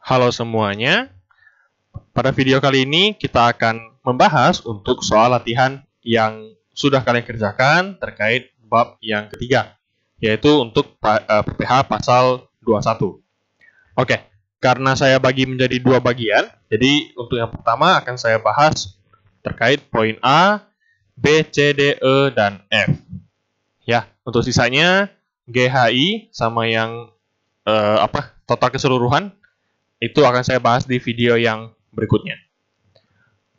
Halo semuanya, pada video kali ini kita akan membahas untuk soal latihan yang sudah kalian kerjakan terkait bab yang ketiga, yaitu untuk PPH pasal 21. Oke, karena saya bagi menjadi dua bagian, jadi untuk yang pertama akan saya bahas terkait poin A, B, C, D, E, dan F. Ya, untuk sisanya GHI sama yang total keseluruhan itu akan saya bahas di video yang berikutnya.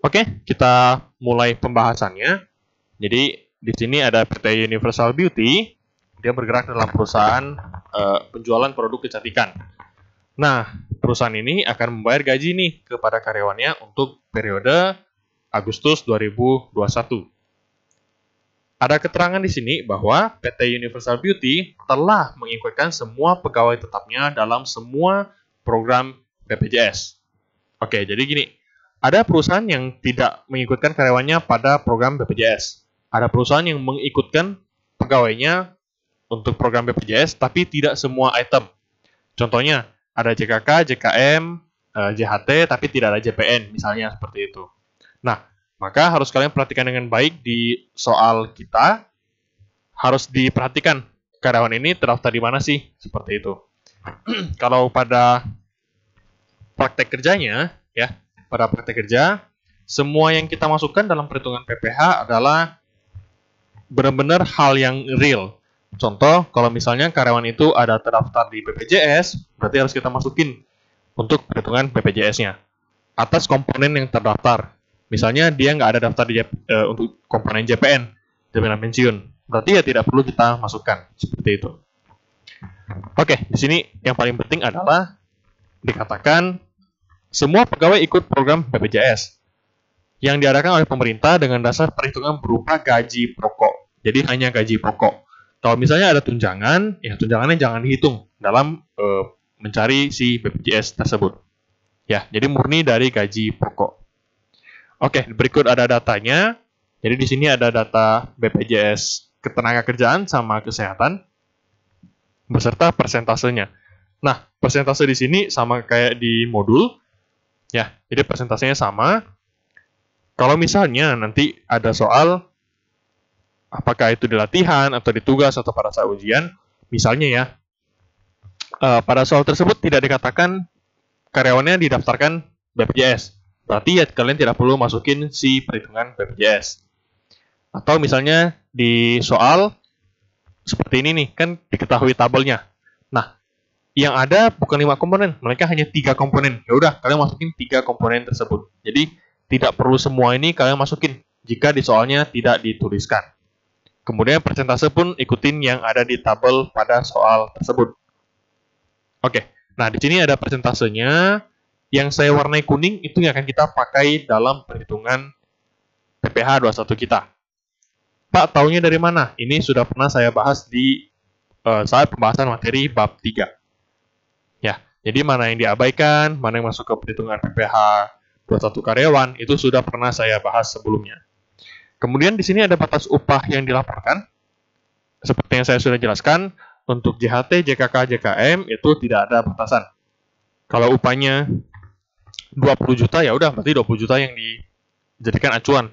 Oke, kita mulai pembahasannya. Jadi di sini ada PT Universal Beauty, dia bergerak dalam perusahaan penjualan produk kecantikan. Nah, perusahaan ini akan membayar gaji nih kepada karyawannya untuk periode Agustus 2021. Ada keterangan di sini bahwa PT Universal Beauty telah mengikutkan semua pegawai tetapnya dalam semua program BPJS. Oke, jadi gini, ada perusahaan yang tidak mengikutkan karyawannya pada program BPJS. Ada perusahaan yang mengikutkan pegawainya untuk program BPJS, tapi tidak semua item. Contohnya, ada JKK, JKM, JHT, tapi tidak ada JPN, misalnya seperti itu. Nah, maka harus kalian perhatikan dengan baik di soal kita, harus diperhatikan karyawan ini terdaftar di mana sih, seperti itu. Kalau pada praktek kerjanya, ya, pada praktek kerja, semua yang kita masukkan dalam perhitungan PPH adalah benar-benar hal yang real. Contoh, kalau misalnya karyawan itu ada terdaftar di BPJS, berarti harus kita masukin untuk perhitungan BPJS-nya atas komponen yang terdaftar. Misalnya dia nggak ada daftar untuk komponen JPN, jaminan pensiun, berarti ya tidak perlu kita masukkan seperti itu. Oke, di sini yang paling penting adalah dikatakan semua pegawai ikut program BPJS yang diadakan oleh pemerintah dengan dasar perhitungan berupa gaji pokok. Jadi hanya gaji pokok. Kalau misalnya ada tunjangan, ya tunjangannya jangan dihitung dalam mencari si BPJS tersebut. Ya, jadi murni dari gaji pokok. Oke, berikut ada datanya. Jadi di sini ada data BPJS ketenagakerjaan sama kesehatan beserta persentasenya. Nah, persentase di sini sama kayak di modul. Ya, jadi persentasenya sama. Kalau misalnya nanti ada soal apakah itu di latihan atau di tugas atau pada saat ujian, misalnya ya, pada soal tersebut tidak dikatakan karyawannya didaftarkan BPJS. Berarti ya kalian tidak perlu masukin si perhitungan BPJS. Atau misalnya di soal seperti ini nih, kan diketahui tabelnya. Nah, yang ada bukan 5 komponen, mereka hanya 3 komponen. Ya udah, kalian masukin 3 komponen tersebut. Jadi tidak perlu semua ini kalian masukin jika di soalnya tidak dituliskan. Kemudian persentase pun ikutin yang ada di tabel pada soal tersebut. Oke, nah di sini ada persentasenya. Yang saya warnai kuning itu yang akan kita pakai dalam perhitungan PPH 21 kita. Pak, taunya dari mana? Ini sudah pernah saya bahas di saat pembahasan materi bab 3. Ya, jadi mana yang diabaikan, mana yang masuk ke perhitungan PPH 21 karyawan, itu sudah pernah saya bahas sebelumnya. Kemudian di sini ada batas upah yang dilaporkan. Seperti yang saya sudah jelaskan, untuk JHT, JKK, JKM itu tidak ada batasan. Kalau upahnya 20 juta, ya udah berarti 20 juta yang dijadikan acuan.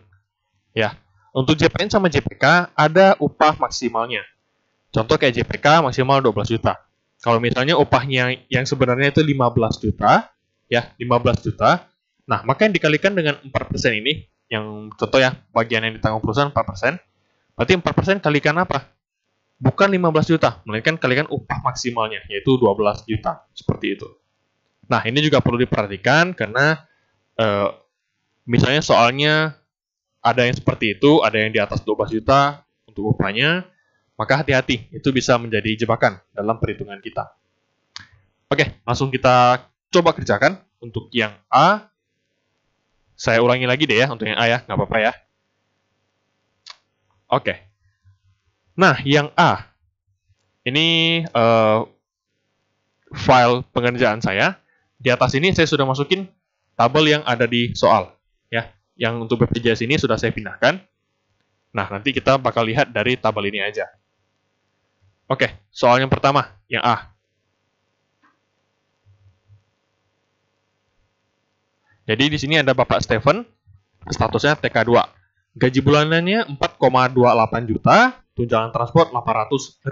Ya. Untuk JPN sama JPK ada upah maksimalnya. Contoh kayak JPK maksimal 12 juta. Kalau misalnya upahnya yang sebenarnya itu 15 juta, ya, 15 juta. Nah, maka yang dikalikan dengan 4% ini, yang contoh ya, bagian yang ditanggung perusahaan 4%, berarti 4% kalikan apa? Bukan 15 juta, melainkan kalikan upah maksimalnya, yaitu 12 juta. Seperti itu. Nah, ini juga perlu diperhatikan karena misalnya soalnya ada yang seperti itu, ada yang di atas 12 juta untuk upahnya, maka hati-hati, itu bisa menjadi jebakan dalam perhitungan kita. Oke, langsung kita coba kerjakan. Untuk yang A, saya ulangi lagi deh ya, untuk yang A ya, nggak apa-apa ya. Oke. Nah, yang A, ini file pengerjaan saya. Di atas ini saya sudah masukin tabel yang ada di soal. Ya, yang untuk BPJS ini sudah saya pindahkan. Nah, nanti kita bakal lihat dari tabel ini aja. Oke, soal yang pertama, yang A. Jadi di sini ada Bapak Stephen, statusnya TK2. Gaji bulanannya 4,28 juta, tunjangan transport 800.000.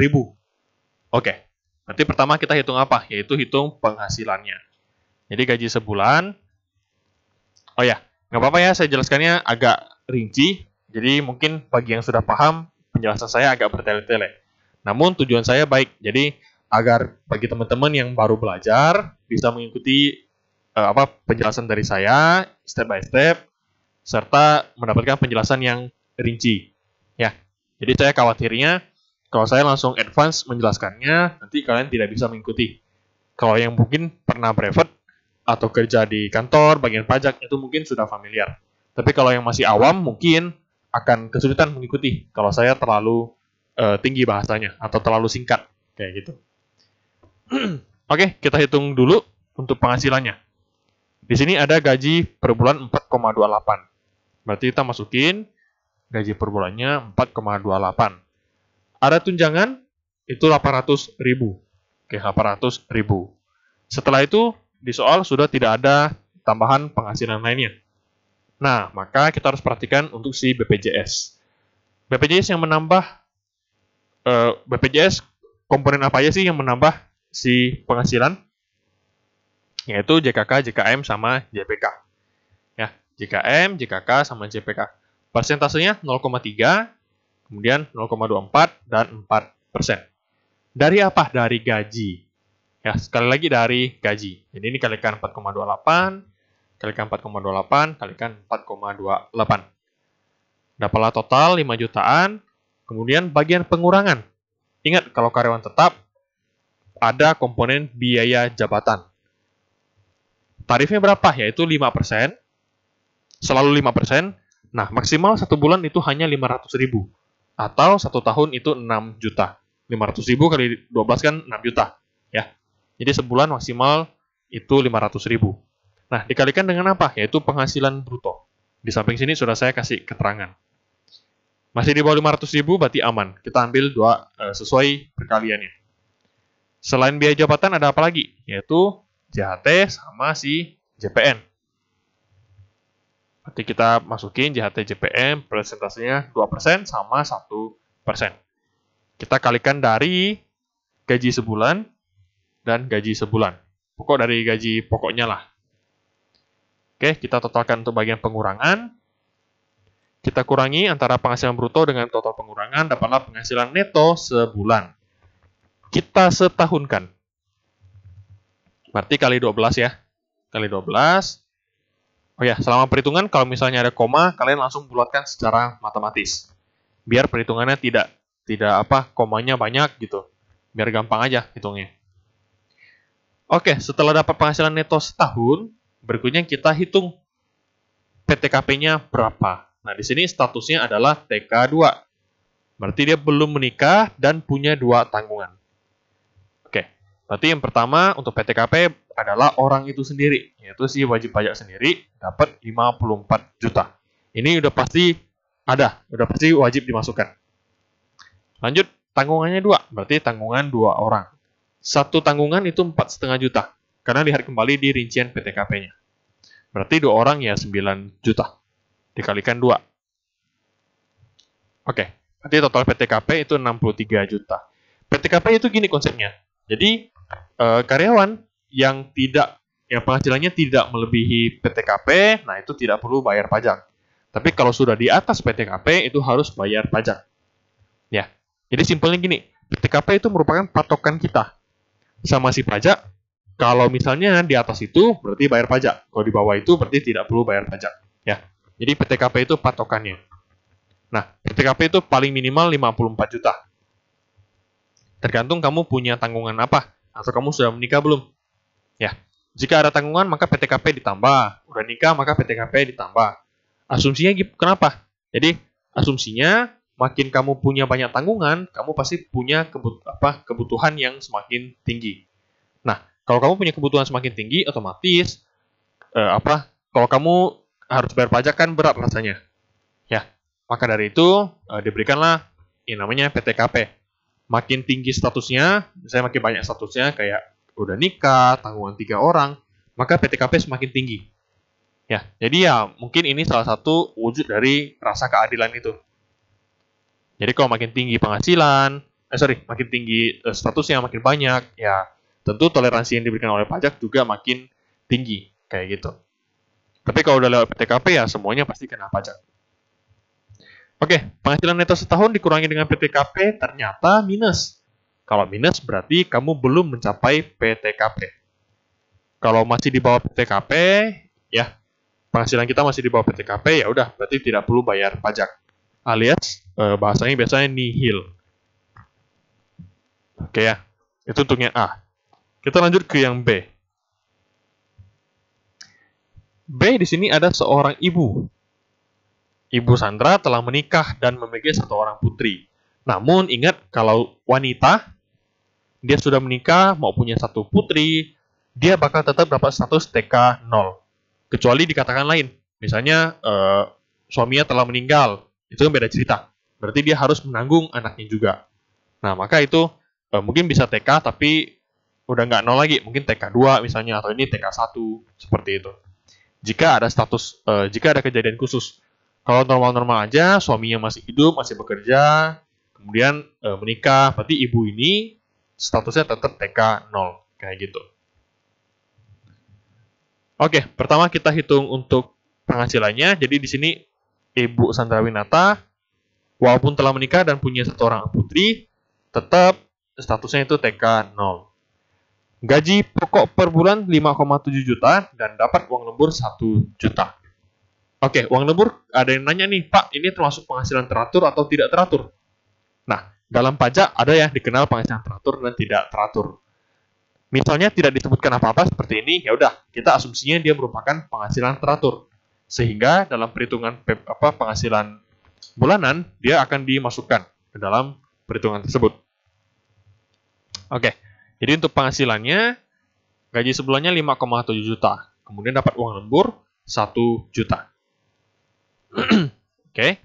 Oke, berarti pertama kita hitung apa? Yaitu hitung penghasilannya. Jadi gaji sebulan. Oh ya, nggak apa-apa ya, saya jelaskannya agak rinci. Jadi mungkin bagi yang sudah paham, penjelasan saya agak bertele-tele. Namun tujuan saya baik, jadi agar bagi teman-teman yang baru belajar bisa mengikuti penjelasan dari saya step by step, serta mendapatkan penjelasan yang rinci. Ya, jadi saya khawatirnya kalau saya langsung advance menjelaskannya, nanti kalian tidak bisa mengikuti. Kalau yang mungkin pernah brevet atau kerja di kantor bagian pajak itu mungkin sudah familiar. Tapi kalau yang masih awam mungkin akan kesulitan mengikuti kalau saya terlalu tinggi bahasanya atau terlalu singkat kayak gitu. Oke, kita hitung dulu untuk penghasilannya. Di sini ada gaji per bulan 4,28. Berarti kita masukin gaji per bulannya 4,28. Ada tunjangan itu 800.000. Oke, 800.000. Setelah itu di soal sudah tidak ada tambahan penghasilan lainnya. Nah, maka kita harus perhatikan untuk si BPJS. BPJS yang menambah BPJS komponen apa aja sih yang menambah si penghasilan? Yaitu JKK, JKM sama JPK. Ya, JKM, JKK sama JPK. Persentasenya 0,3, kemudian 0,24 dan 4%. Dari apa? Dari gaji. Ya, sekali lagi dari gaji. Jadi ini kalikan 4,28, kalikan 4,28, kalikan 4,28. Dapatlah total 5 jutaan. Kemudian bagian pengurangan. Ingat, kalau karyawan tetap, ada komponen biaya jabatan. Tarifnya berapa? Yaitu 5%. Selalu 5%. Nah, maksimal 1 bulan itu hanya 500.000. Atau 1 tahun itu 6 juta. 500.000 kali 12 kan 6 juta. Ya. Jadi sebulan maksimal itu 500.000. Nah, dikalikan dengan apa? Yaitu penghasilan bruto. Di samping sini sudah saya kasih keterangan. Masih di bawah 500.000 berarti aman. Kita ambil sesuai perkaliannya. Selain biaya jabatan ada apa lagi? Yaitu JHT sama si JPN. Berarti kita masukin JHT JPN persentasenya 2% sama 1%. Kita kalikan dari gaji sebulan dan gaji sebulan. Pokok dari gaji pokoknya lah. Oke, kita totalkan untuk bagian pengurangan. Kita kurangi antara penghasilan bruto dengan total pengurangan, dapatlah penghasilan neto sebulan. Kita setahunkan. Berarti kali 12 ya. Kali 12. Oh ya, selama perhitungan kalau misalnya ada koma, kalian langsung bulatkan secara matematis. Biar perhitungannya tidak komanya banyak gitu. Biar gampang aja hitungnya. Oke, setelah dapat penghasilan neto setahun, berikutnya kita hitung PTKP-nya berapa. Nah, di sini statusnya adalah TK2. Berarti dia belum menikah dan punya 2 tanggungan. Oke, berarti yang pertama untuk PTKP adalah orang itu sendiri, yaitu si wajib pajak sendiri dapat 54 juta. Ini udah pasti wajib dimasukkan. Lanjut, tanggungannya 2, berarti tanggungan 2 orang. 1 tanggungan itu 4,5 juta, karena lihat kembali di rincian PTKP-nya. Berarti 2 orang ya 9 juta. Dikalikan 2. Oke, berarti total PTKP itu 63 juta. PTKP itu gini konsepnya. Jadi, karyawan yang penghasilannya tidak melebihi PTKP, nah itu tidak perlu bayar pajak. Tapi kalau sudah di atas PTKP, itu harus bayar pajak. Ya, jadi simpelnya gini, PTKP itu merupakan patokan kita sama si pajak. Kalau misalnya di atas itu, berarti bayar pajak. Kalau di bawah itu, berarti tidak perlu bayar pajak. Ya. Jadi PTKP itu patokannya. Nah, PTKP itu paling minimal 54 juta. Tergantung kamu punya tanggungan apa, atau kamu sudah menikah belum. Ya, jika ada tanggungan maka PTKP ditambah. Udah nikah maka PTKP ditambah. Asumsinya kenapa? Jadi asumsinya makin kamu punya banyak tanggungan, kamu pasti punya kebutuhan yang semakin tinggi. Nah, kalau kamu punya kebutuhan semakin tinggi, otomatis kalau kamu harus bayar pajak kan berat rasanya. Ya, maka dari itu diberikanlah yang namanya PTKP. Makin tinggi statusnya, misalnya makin banyak statusnya kayak udah nikah, tanggungan 3 orang, maka PTKP semakin tinggi. Ya, jadi ya mungkin ini salah satu wujud dari rasa keadilan itu. Jadi kalau makin tinggi penghasilan, makin tinggi statusnya makin banyak, ya tentu toleransi yang diberikan oleh pajak juga makin tinggi, kayak gitu. Tapi kalau udah lewat PTKP ya semuanya pasti kena pajak. Oke, penghasilan neto setahun dikurangi dengan PTKP ternyata minus. Kalau minus berarti kamu belum mencapai PTKP. Kalau masih di bawah PTKP, ya penghasilan kita masih di bawah PTKP, ya udah berarti tidak perlu bayar pajak. Alias bahasanya biasanya nihil. Oke ya, itu untuk yang A. Kita lanjut ke yang B. B di sini ada seorang ibu. Ibu Sandra telah menikah dan memiliki satu orang putri. Namun ingat kalau wanita, dia sudah menikah mau punya satu putri, dia bakal tetap dapat status TK 0. Kecuali dikatakan lain. Misalnya suaminya telah meninggal, itu kan beda cerita. Berarti dia harus menanggung anaknya juga. Nah maka itu mungkin bisa TK tapi udah nggak 0 lagi, mungkin TK 2 misalnya, atau ini TK 1, seperti itu. Jika ada status, jika ada kejadian khusus. Kalau normal-normal aja, suaminya masih hidup, masih bekerja, kemudian menikah, berarti ibu ini statusnya tetap TK 0, kayak gitu. Oke, pertama kita hitung untuk penghasilannya. Jadi di sini Ibu Sandra Winata, walaupun telah menikah dan punya satu orang putri, tetap statusnya itu TK 0. Gaji pokok per bulan 5,7 juta dan dapat uang lembur 1 juta. Oke, uang lembur, ada yang nanya nih, Pak, ini termasuk penghasilan teratur atau tidak teratur? Nah, dalam pajak ada yang dikenal penghasilan teratur dan tidak teratur. Misalnya tidak disebutkan apa-apa seperti ini, ya udah, kita asumsinya dia merupakan penghasilan teratur. Sehingga dalam perhitungan penghasilan bulanan, dia akan dimasukkan ke dalam perhitungan tersebut. Oke, jadi untuk penghasilannya, gaji sebulannya 5,7 juta. Kemudian dapat uang lembur 1 juta. Oke.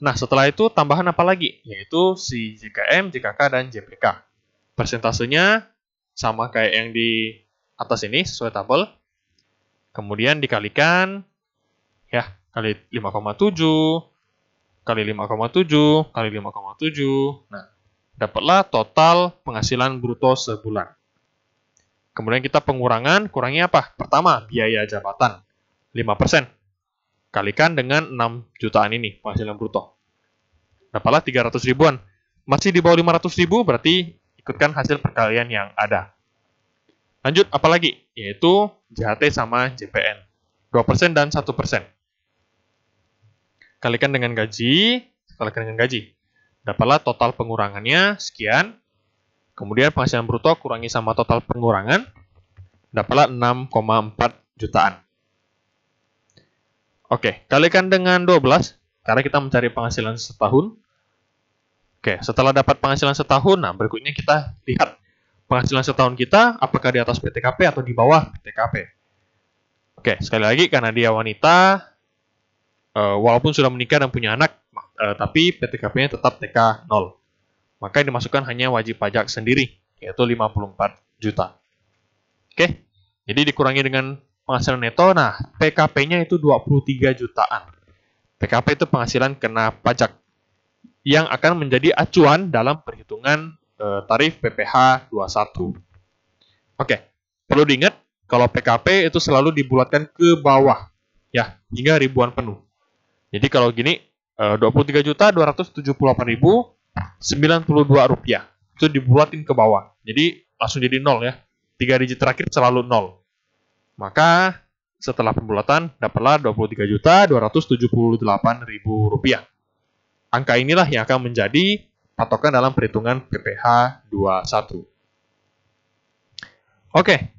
Nah, setelah itu tambahan apa lagi? Yaitu si JKM, JKK, dan JPK. Persentasenya sama kayak yang di atas ini, sesuai tabel. Kemudian dikalikan, ya, kali 5,7, kali 5,7, kali 5,7. Nah, dapatlah total penghasilan bruto sebulan. Kemudian kita kurangi apa? Pertama, biaya jabatan, 5%. Kalikan dengan 6 jutaan ini, penghasilan bruto. Dapatlah 300 ribuan. Masih di bawah 500 ribu, berarti ikutkan hasil perkalian yang ada. Lanjut, apa lagi? Yaitu JHT sama JPN. 2% dan 1%. Kalikan dengan gaji. Dapatlah total pengurangannya, sekian. Kemudian penghasilan bruto kurangi sama total pengurangan. Dapatlah 6,4 jutaan. Oke, kalikan dengan 12, karena kita mencari penghasilan setahun. Oke, setelah dapat penghasilan setahun, nah berikutnya kita lihat penghasilan setahun kita, apakah di atas PTKP atau di bawah PTKP. Oke, sekali lagi, karena dia wanita, walaupun sudah menikah dan punya anak, tapi PTKP-nya tetap TK 0. Maka yang dimasukkan hanya wajib pajak sendiri, yaitu 54 juta. Oke, jadi dikurangi dengan penghasilan neto, nah PKP-nya itu 23 jutaan. PKP itu penghasilan kena pajak yang akan menjadi acuan dalam perhitungan tarif PPh 21. Oke, perlu diingat kalau PKP itu selalu dibulatkan ke bawah, ya, hingga ribuan penuh. Jadi kalau gini, 23.278.092 rupiah itu dibulatin ke bawah. Jadi langsung jadi 0 ya. 3 digit terakhir selalu 0. Maka setelah pembulatan dapatlah 23.278.000 rupiah. Angka inilah yang akan menjadi patokan dalam perhitungan PPh 21. Oke.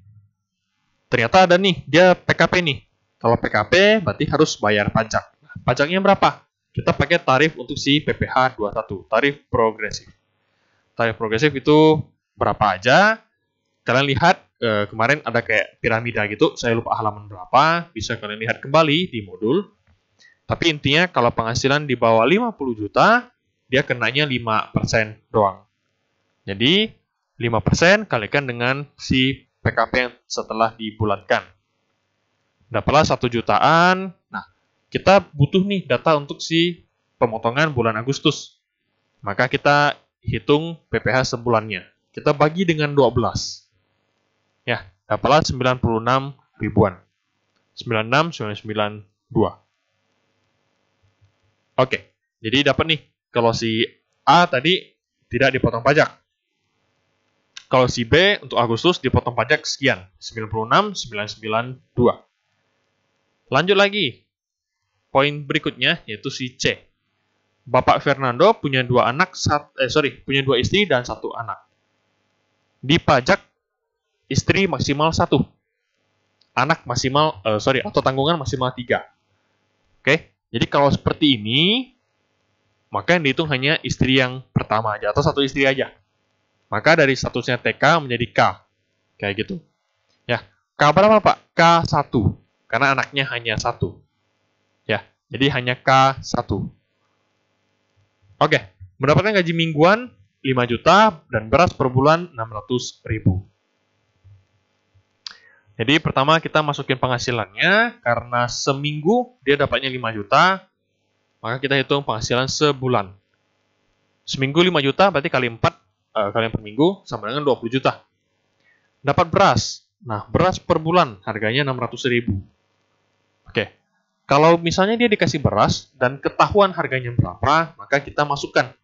Ternyata ada nih, dia PKP nih. Kalau PKP berarti harus bayar pajak. Nah, pajaknya berapa? Kita pakai tarif untuk si PPh 21, tarif progresif. Tarif progresif itu berapa aja? Kalian lihat kemarin ada kayak piramida gitu, saya lupa halaman berapa, bisa kalian lihat kembali di modul. Tapi intinya kalau penghasilan di bawah 50 juta, dia kenanya 5% doang. Jadi 5% kalikan dengan si PKP yang setelah dibulatkan. Dapatlah 1 jutaan. Nah, kita butuh nih data untuk si pemotongan bulan Agustus. Maka kita hitung PPh sebulannya. Kita bagi dengan 12. Ya, dapatlah 96 ribuan. 96992. Oke, jadi dapat nih. Kalau si A tadi tidak dipotong pajak. Kalau si B untuk Agustus dipotong pajak sekian, 96,992. Lanjut lagi. Poin berikutnya yaitu si C. Bapak Fernando punya punya 2 istri dan 1 anak. Dipajak istri maksimal 1. Anak maksimal atau tanggungan maksimal 3. Oke. Jadi kalau seperti ini, maka yang dihitung hanya istri yang pertama aja atau 1 istri aja. Maka dari statusnya TK menjadi K. Kayak gitu. Ya, K berapa, Pak? K1. Karena anaknya hanya 1. Ya, jadi hanya K1. Oke, mendapatkan gaji mingguan 5 juta dan beras per bulan 600 ribu. Jadi pertama kita masukin penghasilannya, karena seminggu dia dapatnya 5 juta, maka kita hitung penghasilan sebulan. Seminggu 5 juta berarti kali 4, kalian per minggu sama dengan 20 juta. Dapat beras. Nah, beras per bulan harganya 600 ribu. Oke. Kalau misalnya dia dikasih beras dan ketahuan harganya berapa, maka kita masukkan.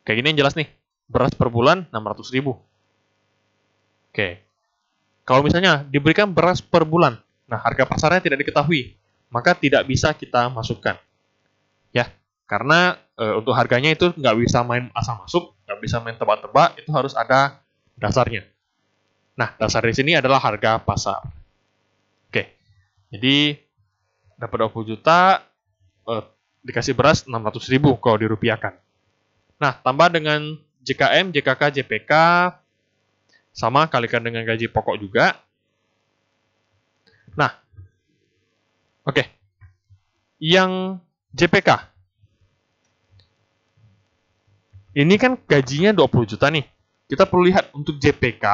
Kayak gini yang jelas nih. Beras per bulan 600 ribu. Oke. Kalau misalnya diberikan beras per bulan, nah harga pasarnya tidak diketahui, maka tidak bisa kita masukkan. Ya, karena untuk harganya itu nggak bisa main asal masuk, nggak bisa main tebak-tebak, itu harus ada dasarnya. Nah, dasar di sini adalah harga pasar. Oke, jadi dapat 20 juta, dikasih beras 600 ribu kalau dirupiahkan. Nah, tambah dengan JKM, JKK, JPK, sama kalikan dengan gaji pokok juga. Nah, oke. Yang JPK. Ini kan gajinya 20 juta nih. Kita perlu lihat untuk JPK,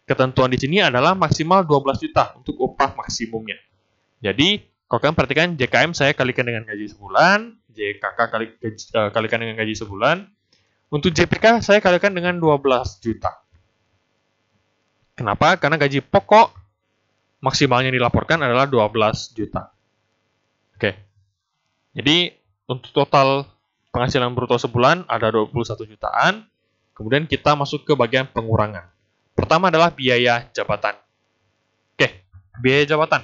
ketentuan di sini adalah maksimal 12 juta untuk upah maksimumnya. Jadi, kalau kalian perhatikan JKM saya kalikan dengan gaji sebulan, JKK kalikan dengan gaji sebulan. Untuk JPK saya kalikan dengan 12 juta. Kenapa? Karena gaji pokok maksimalnya dilaporkan adalah 12 juta. Oke. Jadi, untuk total penghasilan bruto sebulan ada 21 jutaan. Kemudian kita masuk ke bagian pengurangan. Pertama adalah biaya jabatan. Oke, biaya jabatan.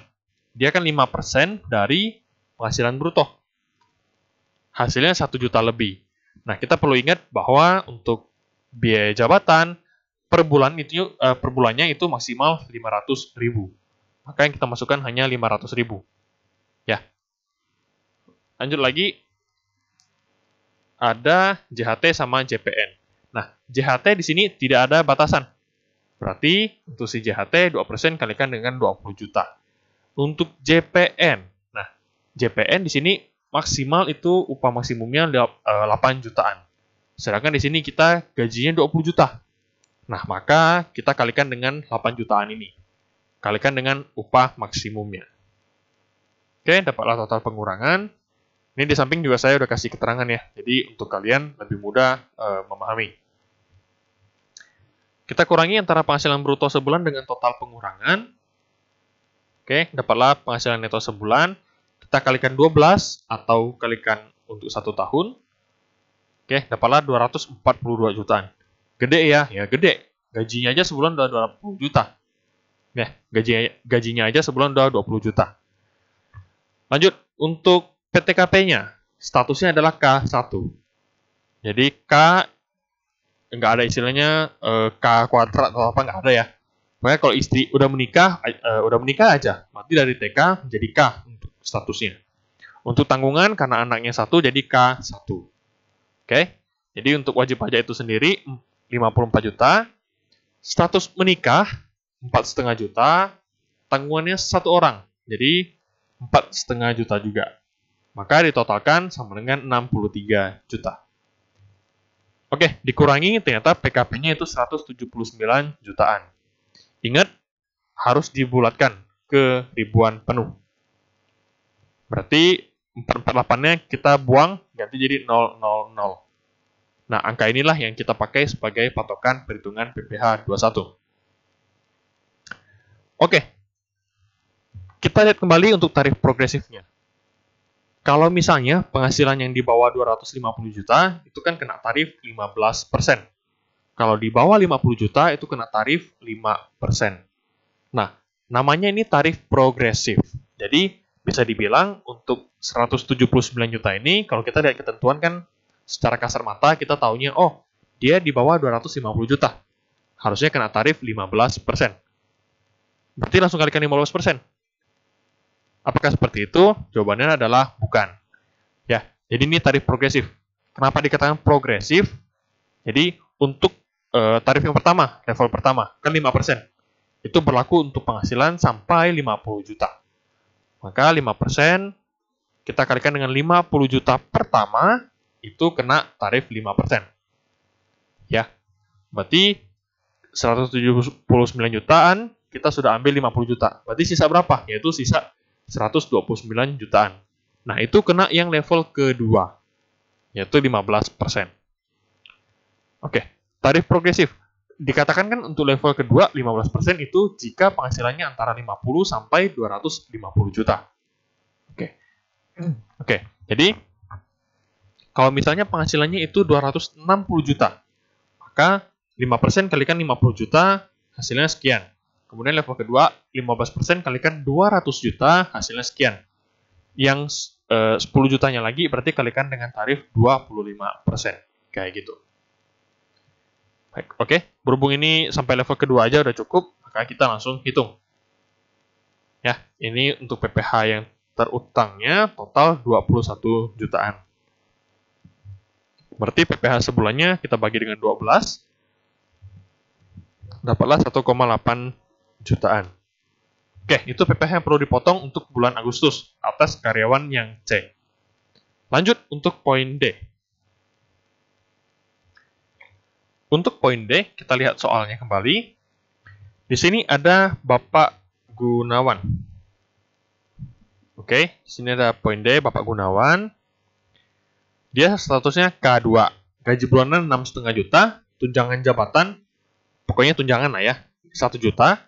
Dia kan 5% dari penghasilan bruto. Hasilnya 1 juta lebih. Nah, kita perlu ingat bahwa untuk biaya jabatan per bulannya itu maksimal 500 ribu. Maka yang kita masukkan hanya 500 ribu. Ya. Lanjut lagi. Ada JHT sama JPN. Nah, JHT di sini tidak ada batasan. Berarti untuk si JHT 2% kalikan dengan 20 juta. Untuk JPN. Nah, JPN di sini maksimal itu upah maksimumnya 8 jutaan. Sedangkan di sini kita gajinya 20 juta. Nah, maka kita kalikan dengan 8 jutaan ini. Kalikan dengan upah maksimumnya. Oke, dapatlah total pengurangan. Ini di samping juga saya udah kasih keterangan ya. Jadi untuk kalian lebih mudah memahami. Kita kurangi antara penghasilan bruto sebulan dengan total pengurangan. Oke, dapatlah penghasilan neto sebulan. Kita kalikan 12 atau kalikan untuk 1 tahun. Oke, dapatlah 242 jutaan. Gede ya gede. Gajinya aja sebulan udah 20 juta. Nah, gajinya aja sebulan udah 20 juta. Lanjut, untuk PTKP-nya, statusnya adalah K1. Jadi K, nggak ada istilahnya K kuadrat atau apa, nggak ada ya. Pokoknya kalau istri udah menikah aja. Berarti dari TK menjadi K untuk statusnya. Untuk tanggungan, karena anaknya 1, jadi K1. Oke, jadi untuk wajib pajak itu sendiri 54 juta. Status menikah 4,5 juta. Tanggungannya 1 orang, jadi 4,5 juta juga. Maka ditotalkan sama dengan 63 juta. Oke, dikurangi ternyata PKP-nya itu 179 jutaan. Ingat, harus dibulatkan. ke ribuan penuh. Berarti 448-nya kita buang, ganti jadi 000. Nah, angka inilah yang kita pakai sebagai patokan perhitungan PPh 21. Oke, kita lihat kembali untuk tarif progresifnya. Kalau misalnya penghasilan yang di bawah 250 juta, itu kan kena tarif 15%. Kalau di bawah 50 juta, itu kena tarif 5%. Nah, namanya ini tarif progresif. Jadi, bisa dibilang untuk 179 juta ini, kalau kita lihat ketentuan kan, secara kasar mata kita taunya, oh, dia di bawah 250 juta. Harusnya kena tarif 15%. Berarti langsung kalikan 15%. Apakah seperti itu? Jawabannya adalah bukan. Ya, jadi ini tarif progresif. Kenapa dikatakan progresif? Jadi, untuk tarif yang pertama, level pertama, kan 5%. Itu berlaku untuk penghasilan sampai 50 juta. Maka 5% kita kalikan dengan 50 juta pertama, itu kena tarif 5%. Ya, berarti 179 jutaan, kita sudah ambil 50 juta. Berarti sisa berapa? Yaitu sisa 129 jutaan. Nah, itu kena yang level kedua, yaitu 15%. Oke, tarif progresif. Dikatakan kan untuk level kedua 15% itu jika penghasilannya antara 50 sampai 250 juta. Oke, jadi kalau misalnya penghasilannya itu 260 juta, maka 5% kalikan 50 juta, hasilnya sekian. Kemudian level kedua, 15% kalikan 200 juta, hasilnya sekian. Yang 10 jutanya lagi berarti kalikan dengan tarif 25%. Kayak gitu. Baik, oke. Berhubung ini sampai level kedua aja udah cukup, maka kita langsung hitung. Ya, ini untuk PPh yang terutangnya total 21 jutaan. Berarti PPh sebulannya kita bagi dengan 12, dapatlah 1,8 jutaan. Oke, itu PPh yang perlu dipotong untuk bulan Agustus atas karyawan yang C. Lanjut untuk poin D. Untuk poin D, kita lihat soalnya kembali. Di sini ada Bapak Gunawan. Oke, di sini ada poin D, Bapak Gunawan. Dia statusnya K2. Gaji bulanan 6,5 juta, tunjangan jabatan, pokoknya tunjangan lah ya, 1 juta.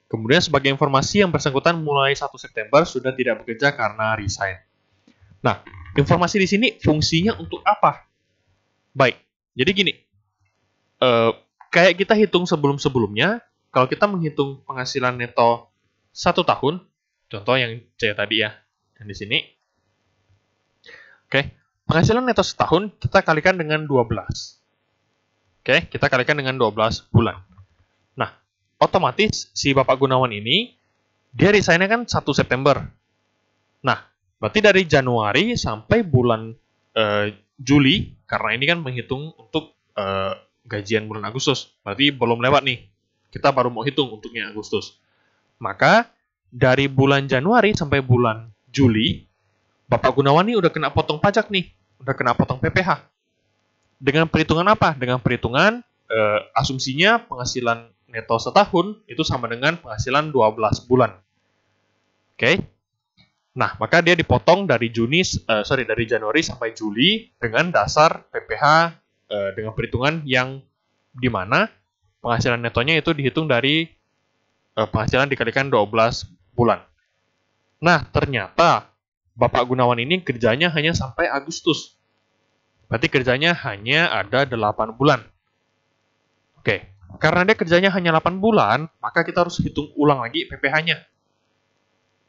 Kemudian sebagai informasi yang bersangkutan mulai 1 September sudah tidak bekerja karena resign. Nah, informasi di sini fungsinya untuk apa? Baik, jadi gini. Kayak kita hitung sebelum-sebelumnya, kalau kita menghitung penghasilan neto 1 tahun, contoh yang C tadi ya, dan di sini. Oke, penghasilan neto setahun kita kalikan dengan 12. Oke, kita kalikan dengan 12 bulan. Nah, otomatis si Bapak Gunawan ini, dia resign-nya kan 1 September. Nah, berarti dari Januari sampai bulan Juli, karena ini kan menghitung untuk gajian bulan Agustus. Berarti belum lewat nih. Kita baru mau hitung untuk yang Agustus. Maka, dari bulan Januari sampai bulan Juli, Bapak Gunawan ini udah kena potong pajak nih. Udah kena potong PPh. Dengan perhitungan apa? Dengan perhitungan asumsinya penghasilan neto setahun itu sama dengan penghasilan 12 bulan. Oke. Nah, maka dia dipotong dari dari Januari sampai Juli dengan dasar PPh dengan perhitungan yang di mana penghasilan netonya itu dihitung dari penghasilan dikalikan 12 bulan. Nah, ternyata Bapak Gunawan ini kerjanya hanya sampai Agustus. Berarti kerjanya hanya ada 8 bulan. Oke, karena dia kerjanya hanya 8 bulan, maka kita harus hitung ulang lagi PPh-nya.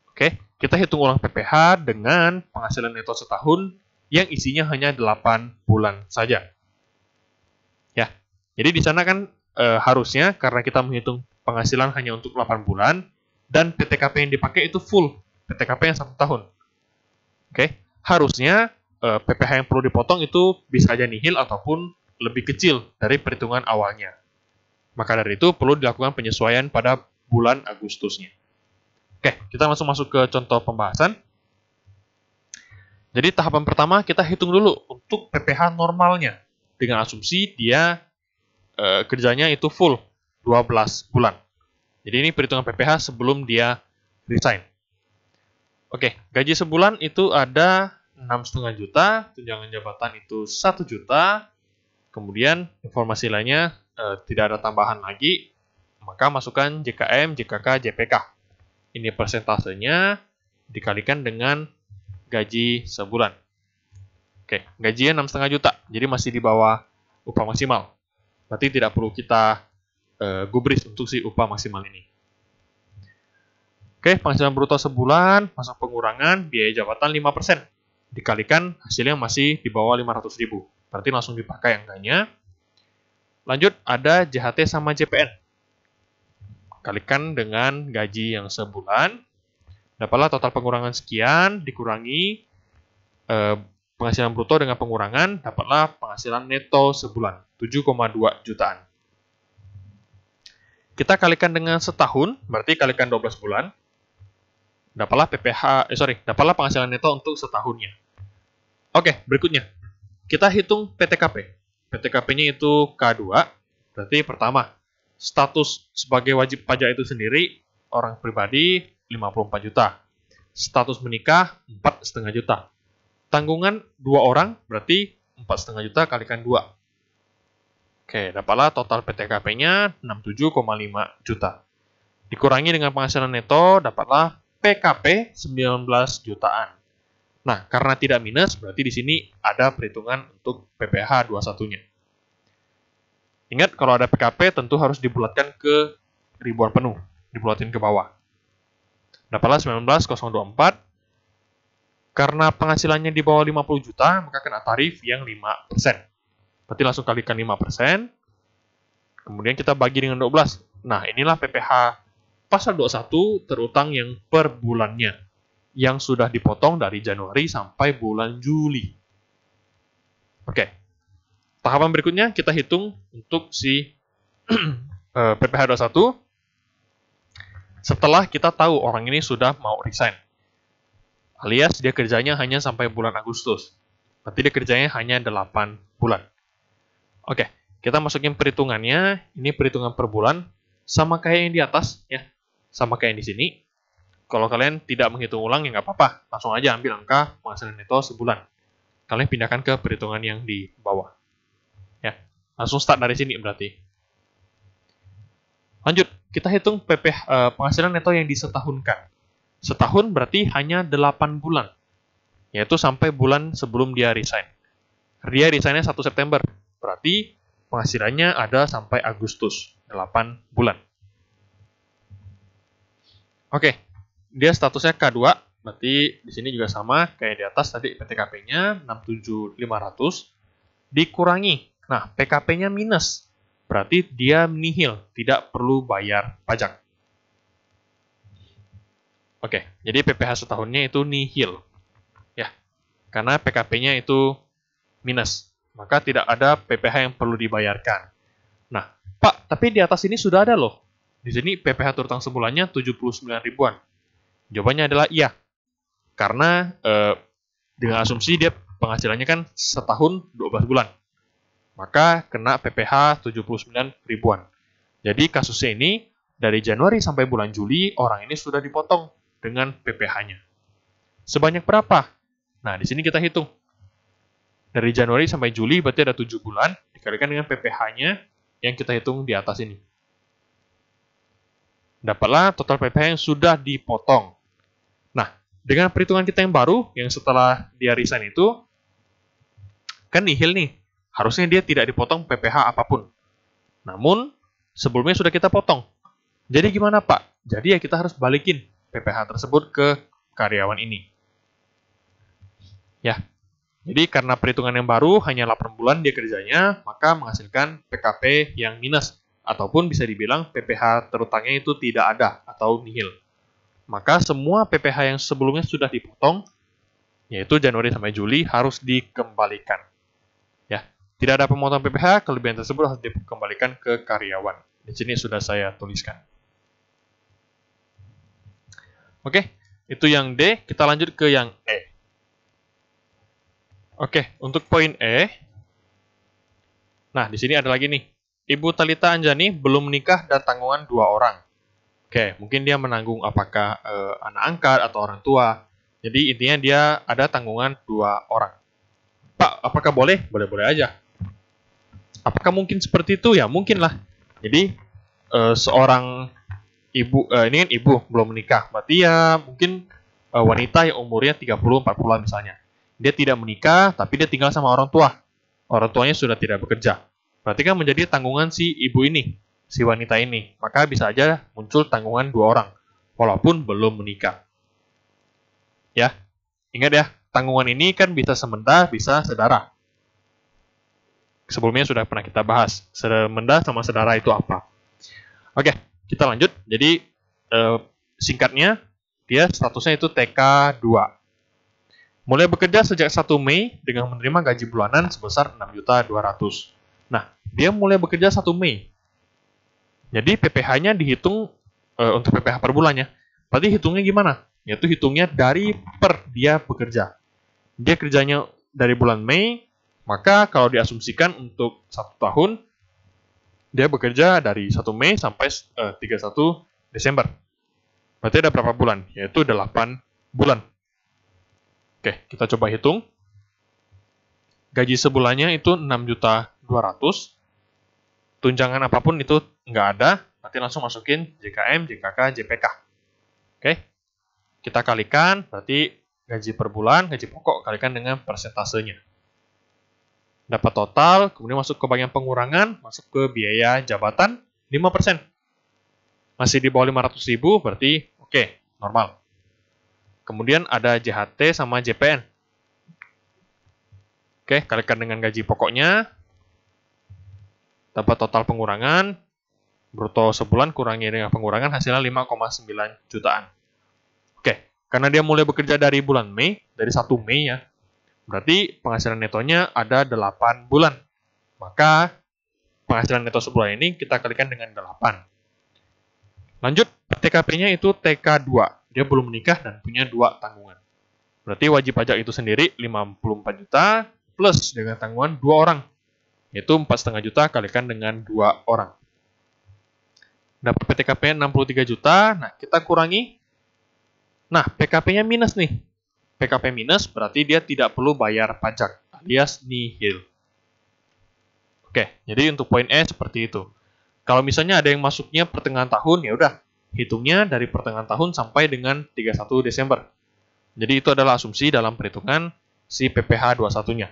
Oke, kita hitung ulang PPh dengan penghasilan neto setahun yang isinya hanya 8 bulan saja. Ya, jadi di sana kan harusnya karena kita menghitung penghasilan hanya untuk 8 bulan dan PTKP yang dipakai itu full, PTKP yang 1 tahun. Oke, harusnya PPh yang perlu dipotong itu bisa aja nihil ataupun lebih kecil dari perhitungan awalnya. Maka dari itu perlu dilakukan penyesuaian pada bulan Agustusnya. Oke, kita langsung masuk ke contoh pembahasan. Jadi tahapan pertama kita hitung dulu untuk PPh normalnya. Dengan asumsi dia kerjanya itu full 12 bulan. Jadi ini perhitungan PPh sebelum dia resign. Oke, gaji sebulan itu ada 6,5 juta, tunjangan jabatan itu 1 juta, kemudian informasi lainnya tidak ada tambahan lagi, maka masukkan JKM, JKK, JPK. Ini persentasenya dikalikan dengan gaji sebulan. Oke, gajinya 6,5 juta, jadi masih di bawah upah maksimal. Berarti tidak perlu kita gubris untuk si upah maksimal ini. Oke, penghasilan bruto sebulan, masuk pengurangan, biaya jabatan 5%. Dikalikan hasilnya masih di bawah 500.000. Berarti langsung dipakai angkanya. Lanjut, ada JHT sama JPN. Kalikan dengan gaji yang sebulan. Dapatlah total pengurangan sekian, dikurangi penghasilan bruto dengan pengurangan, dapatlah penghasilan neto sebulan, 7,2 jutaan. Kita kalikan dengan setahun, berarti kalikan 12 bulan. Dapatlah dapatlah penghasilan neto untuk setahunnya. Oke, berikutnya. Kita hitung PTKP. PTKP-nya itu K2, berarti pertama, status sebagai wajib pajak itu sendiri, orang pribadi 54 juta. Status menikah 4,5 juta. Tanggungan 2 orang, berarti 4,5 juta kalikan 2. Oke, dapatlah total PTKP-nya 67,5 juta. Dikurangi dengan penghasilan neto, dapatlah PKP 19 jutaan. Nah, karena tidak minus, berarti di sini ada perhitungan untuk PPh 21-nya. Ingat, kalau ada PKP tentu harus dibulatkan ke ribuan penuh, dibulatin ke bawah. Dapatlah 19,024. Karena penghasilannya di bawah 50 juta, maka kena tarif yang 5%. Berarti langsung kalikan 5%. Kemudian kita bagi dengan 12. Nah, inilah PPh pasal 21 terutang yang per bulannya, yang sudah dipotong dari Januari sampai bulan Juli. Oke. Tahapan berikutnya kita hitung untuk si PPh 21 setelah kita tahu orang ini sudah mau resign. Alias dia kerjanya hanya sampai bulan Agustus. Berarti dia kerjanya hanya 8 bulan. Oke, kita masukin perhitungannya. Ini perhitungan per bulan. Sama kayak yang di atas, ya. Sama kayak yang di sini. Kalau kalian tidak menghitung ulang, ya nggak apa-apa. Langsung aja ambil angka penghasilan neto sebulan. Kalian pindahkan ke perhitungan yang di bawah. Ya, langsung start dari sini berarti. Lanjut, kita hitung penghasilan neto yang disetahunkan. Setahun berarti hanya 8 bulan. Yaitu sampai bulan sebelum dia resign. Dia resignnya 1 September. Berarti penghasilannya ada sampai Agustus. 8 bulan. Oke, dia statusnya K2. Berarti di sini juga sama kayak di atas tadi PTKP-nya 67.500 dikurangi. Nah, PKP-nya minus. Berarti dia nihil, tidak perlu bayar pajak. Oke, jadi PPh setahunnya itu nihil. Ya. Karena PKP-nya itu minus. Maka tidak ada PPh yang perlu dibayarkan. Nah, Pak, tapi di atas ini sudah ada loh. Di sini PPh terutang sebulannya 79 ribuan. Jawabannya adalah iya. Karena dengan asumsi dia penghasilannya kan setahun 12 bulan. Maka kena PPh 79 ribuan. Jadi kasusnya ini dari Januari sampai bulan Juli orang ini sudah dipotong dengan PPh-nya. Sebanyak berapa? Nah, di sini kita hitung. Dari Januari sampai Juli berarti ada 7 bulan dikalikan dengan PPh-nya yang kita hitung di atas ini. Dapatlah total PPh yang sudah dipotong. Nah, dengan perhitungan kita yang baru, yang setelah dia resign itu, kan nihil nih. Harusnya dia tidak dipotong PPh apapun. Namun, sebelumnya sudah kita potong. Jadi gimana Pak? Jadi ya kita harus balikin PPh tersebut ke karyawan ini. Ya, jadi karena perhitungan yang baru hanya 8 bulan dia kerjanya, maka menghasilkan PKP yang minus. Ataupun bisa dibilang PPh terutangnya itu tidak ada atau nihil. Maka semua PPh yang sebelumnya sudah dipotong, yaitu Januari sampai Juli, harus dikembalikan. Ya, tidak ada pemotongan PPh, kelebihan tersebut harus dikembalikan ke karyawan. Di sini sudah saya tuliskan. Oke, itu yang D. Kita lanjut ke yang E. Oke, untuk poin E. Nah, di sini ada lagi nih. Ibu Talita Anjani belum menikah dan tanggungan 2 orang. Oke, mungkin dia menanggung apakah anak angkat atau orang tua. Jadi intinya dia ada tanggungan 2 orang. Pak, apakah boleh? Boleh-boleh aja. Apakah mungkin seperti itu? Ya mungkin lah. Jadi seorang ibu, ini kan ibu belum menikah, berarti ya mungkin wanita yang umurnya 30-40 misalnya. Dia tidak menikah, tapi dia tinggal sama orang tua. Orang tuanya sudah tidak bekerja. Berarti kan menjadi tanggungan si ibu ini, si wanita ini. Maka bisa aja muncul tanggungan 2 orang, walaupun belum menikah. Ya, ingat ya, tanggungan ini kan bisa semenda, bisa sedara. Sebelumnya sudah pernah kita bahas, semenda sama sedara itu apa. Oke, kita lanjut. Jadi, singkatnya, dia statusnya itu TK2. Mulai bekerja sejak 1 Mei dengan menerima gaji bulanan sebesar 6.200.000. Nah, dia mulai bekerja 1 Mei. Jadi PPh-nya dihitung untuk PPh per bulannya. Berarti hitungnya gimana? Yaitu hitungnya dari per dia bekerja. Dia kerjanya dari bulan Mei, maka kalau diasumsikan untuk 1 tahun, dia bekerja dari 1 Mei sampai 31 Desember. Berarti ada berapa bulan? Yaitu 8 bulan. Oke, kita coba hitung. Gaji sebulannya itu 6.200.000. Tunjangan apapun itu nggak ada, nanti langsung masukin JKM, JKK, JPK. Oke, kita kalikan, berarti gaji per bulan, gaji pokok kalikan dengan persentasenya. Dapat total, kemudian masuk ke bagian pengurangan, masuk ke biaya jabatan 5%. Masih di bawah 500.000, berarti oke, normal. Kemudian ada JHT sama JPN. Oke, kalikan dengan gaji pokoknya. Dapat total pengurangan. Bruto sebulan kurangi dengan pengurangan hasilnya 5,9 jutaan. Oke, karena dia mulai bekerja dari bulan Mei, dari 1 Mei ya. Berarti penghasilan netonya ada 8 bulan. Maka penghasilan neto sebulan ini kita kalikan dengan 8. Lanjut, TKP-nya itu TK2. Dia belum menikah dan punya 2 tanggungan. Berarti wajib pajak itu sendiri 54 juta plus dengan tanggungan 2 orang. Yaitu 4,5 juta kalikan dengan 2 orang. Dapat PTKP 63 juta. Nah, kita kurangi. Nah, PKP-nya minus nih. PKP minus berarti dia tidak perlu bayar pajak alias nihil. Oke, jadi untuk poin E seperti itu. Kalau misalnya ada yang masuknya pertengahan tahun, ya udah hitungnya dari pertengahan tahun sampai dengan 31 Desember. Jadi itu adalah asumsi dalam perhitungan si PPh 21-nya.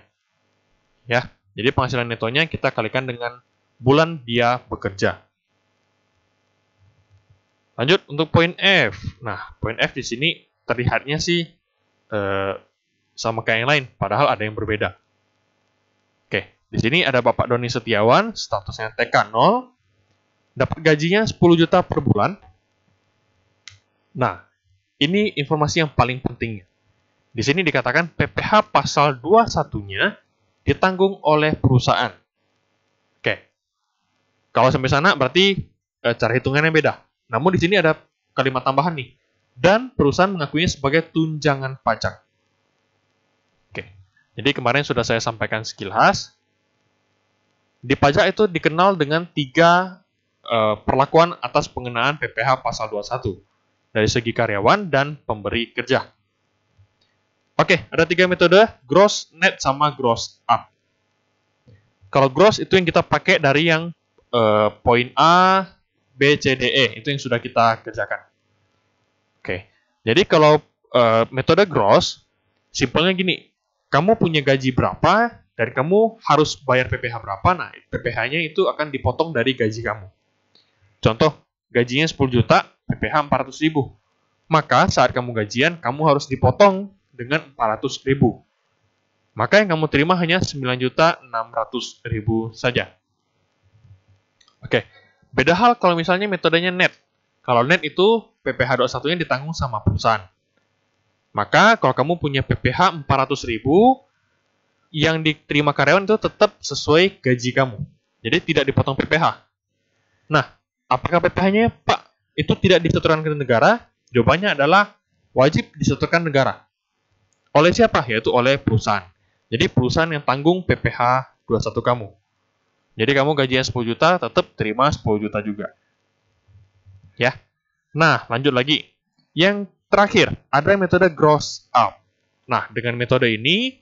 Ya, jadi penghasilan netonya kita kalikan dengan bulan dia bekerja. Lanjut untuk poin F. Nah, poin F di sini terlihatnya sih sama kayak yang lain, padahal ada yang berbeda. Oke, di sini ada Bapak Doni Setiawan, statusnya TK 0, dapat gajinya 10 juta per bulan. Nah, ini informasi yang paling penting. Di sini dikatakan PPh pasal 21-nya ditanggung oleh perusahaan. Oke. Kalau sampai sana berarti cara hitungannya beda. Namun di sini ada kalimat tambahan nih. Dan perusahaan mengakuinya sebagai tunjangan pajak. Oke. Jadi kemarin sudah saya sampaikan sekilas. Di pajak itu dikenal dengan 3 perlakuan atas pengenaan PPh pasal 21. Dari segi karyawan dan pemberi kerja. Oke, ada 3 metode, gross, net, sama gross up. Kalau gross itu yang kita pakai dari yang poin A, B, C, D, E. Itu yang sudah kita kerjakan. Oke, jadi kalau metode gross, simpelnya gini. Kamu punya gaji berapa, dan kamu harus bayar PPh berapa, nah PPh-nya itu akan dipotong dari gaji kamu. Contoh, gajinya 10 juta, PPh 400.000. Maka saat kamu gajian, kamu harus dipotong dengan 400.000. Maka yang kamu terima hanya 9.600.000 saja. Oke, beda hal kalau misalnya metodenya net. Kalau net itu PPh 21-nya ditanggung sama perusahaan. Maka kalau kamu punya PPh 400.000, yang diterima karyawan itu tetap sesuai gaji kamu. Jadi tidak dipotong PPh. Nah, apakah PPh-nya, Pak, itu tidak disetorkan ke negara? Jawabannya adalah wajib disetorkan negara. Oleh siapa? Yaitu oleh perusahaan. Jadi perusahaan yang tanggung PPh 21 kamu. Jadi kamu gajinya 10 juta, tetap terima 10 juta juga. Ya. Nah, lanjut lagi. Yang terakhir, ada metode gross up. Nah, dengan metode ini,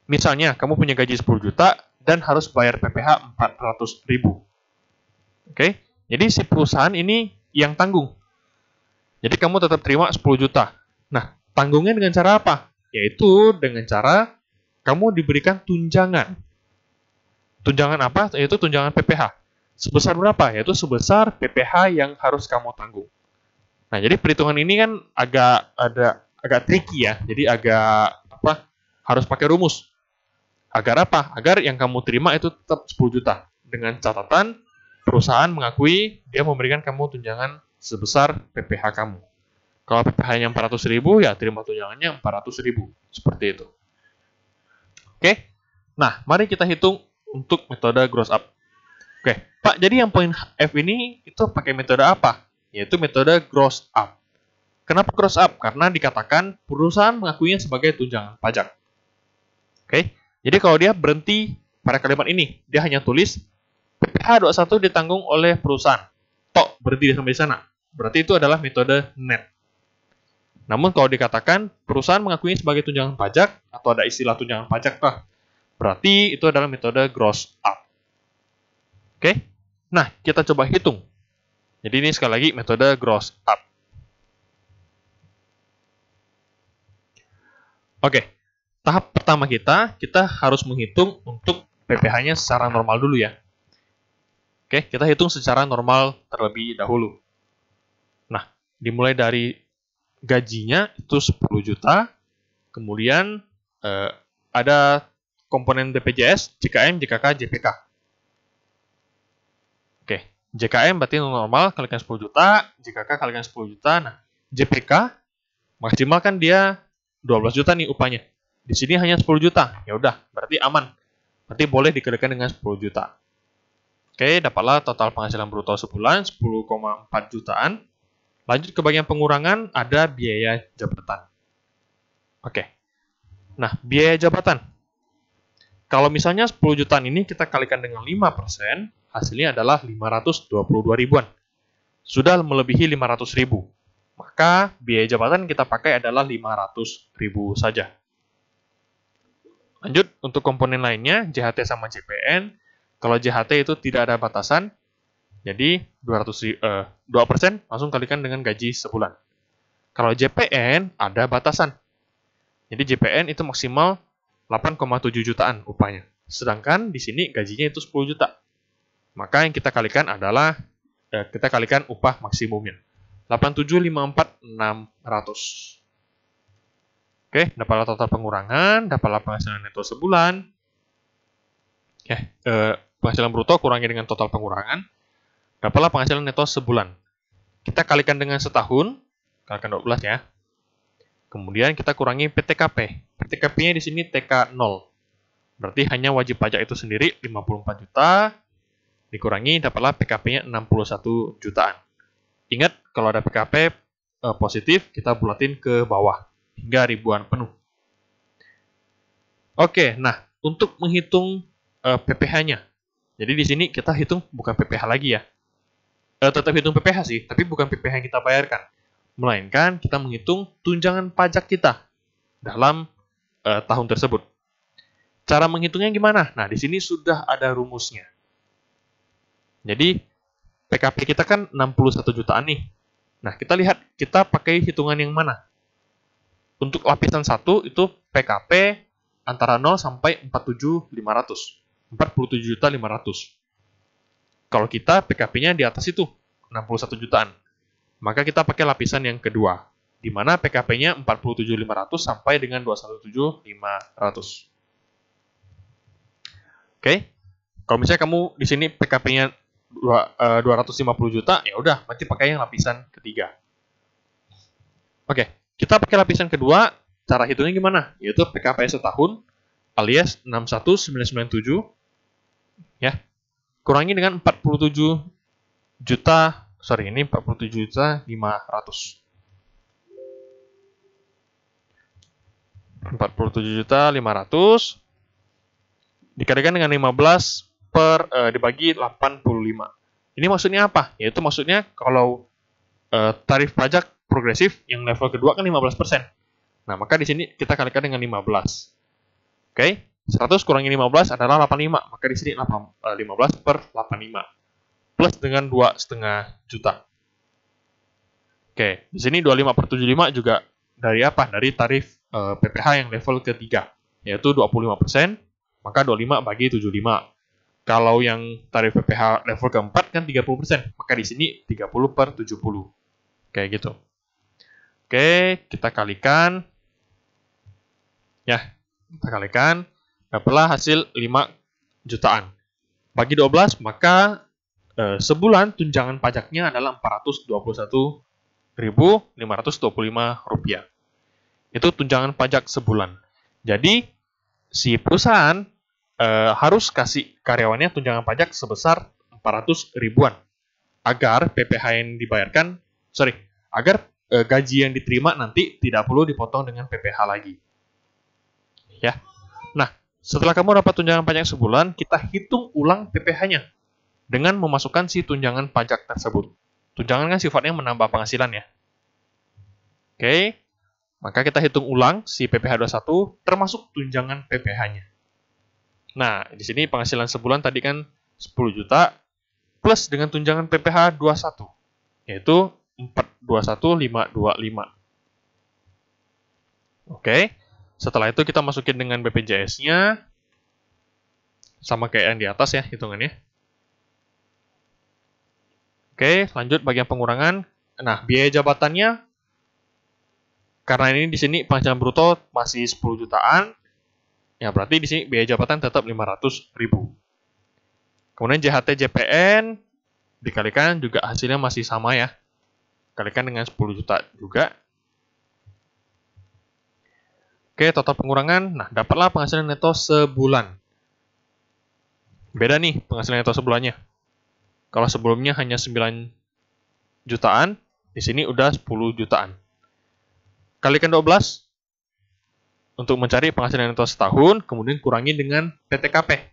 misalnya kamu punya gaji 10 juta dan harus bayar PPh 400.000. Oke, jadi si perusahaan ini yang tanggung. Jadi kamu tetap terima 10 juta. Nah, tanggungnya dengan cara apa? Yaitu dengan cara kamu diberikan tunjangan. Tunjangan apa? Yaitu tunjangan PPh. Sebesar berapa? Yaitu sebesar PPh yang harus kamu tanggung. Nah, jadi perhitungan ini kan agak tricky ya. Jadi harus pakai rumus. Agar apa? Agar yang kamu terima itu tetap 10 juta. Dengan catatan perusahaan mengakui dia memberikan kamu tunjangan sebesar PPh kamu. Kalau PPh-nya 400.000, ya terima tunjangannya 400.000. Seperti itu. Oke. Nah, mari kita hitung untuk metode gross up. Oke, Pak, jadi yang poin F ini itu pakai metode apa? Yaitu metode gross up. Kenapa gross up? Karena dikatakan perusahaan mengakuinya sebagai tunjangan pajak. Oke, jadi kalau dia berhenti pada kalimat ini, dia hanya tulis PPh 21 ditanggung oleh perusahaan. Tok, berhenti sampai sana. Berarti itu adalah metode net. Namun kalau dikatakan perusahaan mengakuinya sebagai tunjangan pajak, atau ada istilah tunjangan pajak, berarti itu adalah metode gross up. Oke, nah kita coba hitung. Jadi ini sekali lagi metode gross up. Oke, tahap pertama kita harus menghitung untuk PPh-nya secara normal dulu ya. Oke, kita hitung secara normal terlebih dahulu. Nah, dimulai dari gajinya itu 10 juta, kemudian ada komponen BPJS, JKM, JKK, JPK. Oke, JKM berarti normal kalikan 10 juta, JKK kalikan 10 juta. Nah, JPK maksimal kan dia 12 juta nih upahnya. Di sini hanya 10 juta. Ya udah, berarti aman. Berarti boleh dikalikan dengan 10 juta. Oke, dapatlah total penghasilan bruto sebulan 10,4 jutaan. Lanjut ke bagian pengurangan, ada biaya jabatan. Oke. Nah, biaya jabatan. Kalau misalnya 10 jutaan ini kita kalikan dengan 5%, hasilnya adalah 522 ribuan. Sudah melebihi 500 ribu. Maka biaya jabatan kita pakai adalah 500 ribu saja. Lanjut, untuk komponen lainnya, JHT sama JPN. Kalau JHT itu tidak ada batasan, jadi 2% langsung kalikan dengan gaji sebulan. Kalau JPN ada batasan. Jadi JPN itu maksimal 8,7 jutaan upahnya. Sedangkan di sini gajinya itu 10 juta. Maka yang kita kalikan adalah kita kalikan upah maksimumnya. 8754.600. Oke, dapatlah total pengurangan, dapatlah penghasilan neto sebulan. Penghasilan bruto kurangi dengan total pengurangan, dapatlah penghasilan neto sebulan. Kita kalikan dengan setahun, kalikan 12 ya. Kemudian kita kurangi PTKP. PTKP-nya di sini TK 0. Berarti hanya wajib pajak itu sendiri 54 juta, dikurangi dapatlah PKP-nya 61 jutaan. Ingat, kalau ada PKP positif, kita bulatin ke bawah hingga ribuan penuh. Oke, nah untuk menghitung PPh-nya. Jadi di sini kita hitung bukan PPh lagi ya. Tetap hitung PPh sih, tapi bukan PPh yang kita bayarkan. Melainkan kita menghitung tunjangan pajak kita dalam tahun tersebut. Cara menghitungnya gimana? Nah, di sini sudah ada rumusnya. Jadi PKP kita kan 61 jutaan nih. Nah, kita lihat kita pakai hitungan yang mana. Untuk lapisan 1 itu PKP antara 0 sampai 47.500. 47.500. Kalau kita PKP-nya di atas itu 61 jutaan. Maka kita pakai lapisan yang kedua, di mana PKP-nya 47.500 sampai dengan 217.500. Oke. Kalau misalnya kamu di sini PKP-nya 250 juta, ya udah, berarti pakai yang lapisan ketiga. Oke, kita pakai lapisan kedua, cara hitungnya gimana? Yaitu PKP setahun alias 61997 ya. Kurangi dengan 47 juta, ini 47.500. 47.500 dikalikan dengan 15 dibagi 85. Ini maksudnya apa? Yaitu maksudnya kalau tarif pajak progresif yang level kedua kan 15%. Nah, maka di sini kita kalikan dengan 15. Oke, 100 kurangi 15 adalah 85. Maka di sini 15 per 85. Plus dengan 2,5 juta. Oke, di sini 25 per 75 juga dari apa? Dari tarif PPh yang level ketiga, yaitu 25%, maka 25 bagi 75. Kalau yang tarif PPh level keempat kan 30%, maka di sini 30 per 70. Kayak gitu. Oke, kita kalikan. Ya, kita kalikan. Dapatlah hasil 5 jutaan. Bagi 12, maka sebulan tunjangan pajaknya adalah Rp421.525. Itu tunjangan pajak sebulan. Jadi, si perusahaan harus kasih karyawannya tunjangan pajak sebesar 400 ribuan agar PPh yang dibayarkan, agar gaji yang diterima nanti tidak perlu dipotong dengan PPh lagi. Ya. Nah, setelah kamu dapat tunjangan pajak sebulan, kita hitung ulang PPh-nya dengan memasukkan si tunjangan pajak tersebut. Tunjangan kan sifatnya menambah penghasilan ya. Oke. Maka kita hitung ulang si PPh 21 termasuk tunjangan PPh-nya. Nah, di sini penghasilan sebulan tadi kan 10 juta plus dengan tunjangan PPh 21, yaitu 421.525. Oke, setelah itu kita masukin dengan BPJS-nya, sama kayak yang di atas ya hitungannya. Oke, lanjut bagian pengurangan. Nah, biaya jabatannya, karena ini di sini penghasilan bruto masih 10 jutaan, ya berarti di sini biaya jabatan tetap 500.000. Kemudian JHT JPN dikalikan juga hasilnya masih sama ya. Kalikan dengan 10 juta juga. Oke, total pengurangan. Nah, dapatlah penghasilan neto sebulan. Beda nih penghasilan neto sebulannya. Kalau sebelumnya hanya 9 jutaan, di sini udah 10 jutaan. Kalikan 12 untuk mencari penghasilan neto setahun, kemudian kurangi dengan PTKP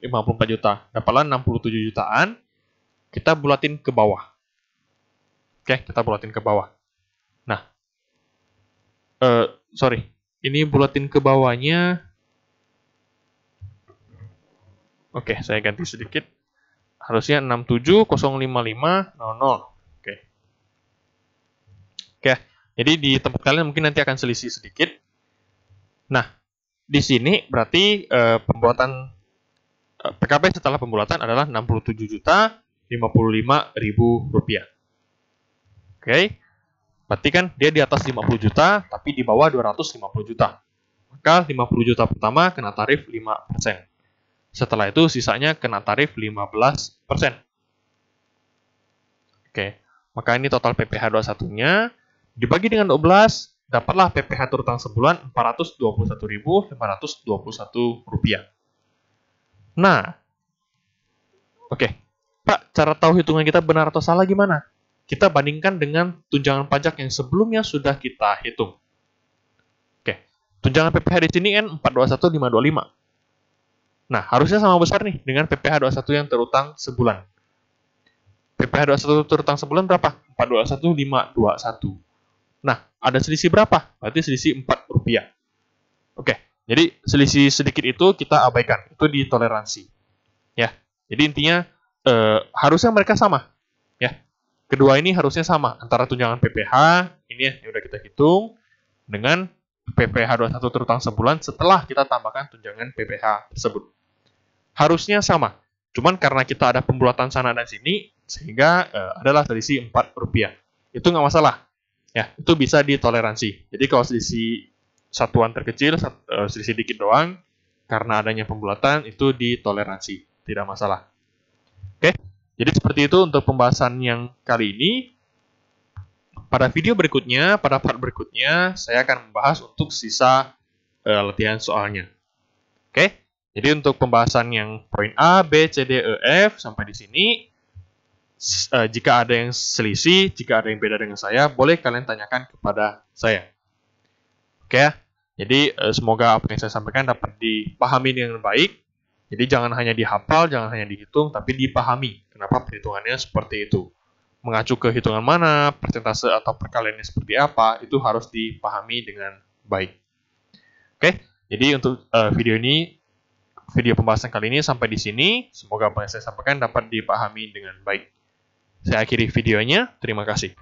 54 juta. Dapatlah 67 jutaan. Kita bulatin ke bawah. Oke, kita bulatin ke bawah. Nah, ini bulatin ke bawahnya. Oke, saya ganti sedikit. Harusnya 67.055.00. Oke. Oke, jadi di tempat kalian mungkin nanti akan selisih sedikit. Nah, di sini berarti pembuatan PKP setelah pembulatan adalah Rp67.055.000. Oke. Berarti kan dia di atas 50 juta, tapi di bawah 250 juta. Maka 50 juta pertama kena tarif 5%. Setelah itu sisanya kena tarif 15%. Oke, maka ini total PPh 21-nya. Dibagi dengan 12, dapatlah PPh terutang sebulan Rp421.521. Nah, oke. Pak, cara tahu hitungan kita benar atau salah gimana? Kita bandingkan dengan tunjangan pajak yang sebelumnya sudah kita hitung. Oke, tunjangan PPh di sini kan 421.525. Nah, harusnya sama besar nih dengan PPh 21 yang terutang sebulan. PPh 21 terutang sebulan berapa? 421.521. Nah, ada selisih berapa? Berarti selisih Rp4. Oke, jadi selisih sedikit itu kita abaikan. Itu ditoleransi. Ya, jadi intinya harusnya mereka sama. Ya, kedua ini harusnya sama antara tunjangan PPh ini ya, yang udah kita hitung dengan PPh 21 terutang sebulan setelah kita tambahkan tunjangan PPh tersebut. Harusnya sama. Cuman karena kita ada pembulatan sana dan sini, sehingga adalah selisih Rp4. Itu nggak masalah. Ya, itu bisa ditoleransi. Jadi kalau selisih satuan terkecil, selisih dikit doang, karena adanya pembulatan, itu ditoleransi. Tidak masalah. Oke, jadi seperti itu untuk pembahasan yang kali ini. Pada video berikutnya, pada part berikutnya, saya akan membahas untuk sisa latihan soalnya. Oke? Jadi untuk pembahasan yang poin A, B, C, D, E, F sampai di sini, jika ada yang selisih, jika ada yang beda dengan saya, boleh kalian tanyakan kepada saya. Oke ya? Jadi semoga apa yang saya sampaikan dapat dipahami dengan baik. Jadi jangan hanya dihafal, jangan hanya dihitung, tapi dipahami kenapa perhitungannya seperti itu. mengacu ke hitungan mana, persentase atau perkaliannya seperti apa, itu harus dipahami dengan baik. Oke, jadi untuk video pembahasan kali ini sampai di sini. Semoga apa yang saya sampaikan dapat dipahami dengan baik. Saya akhiri videonya. Terima kasih.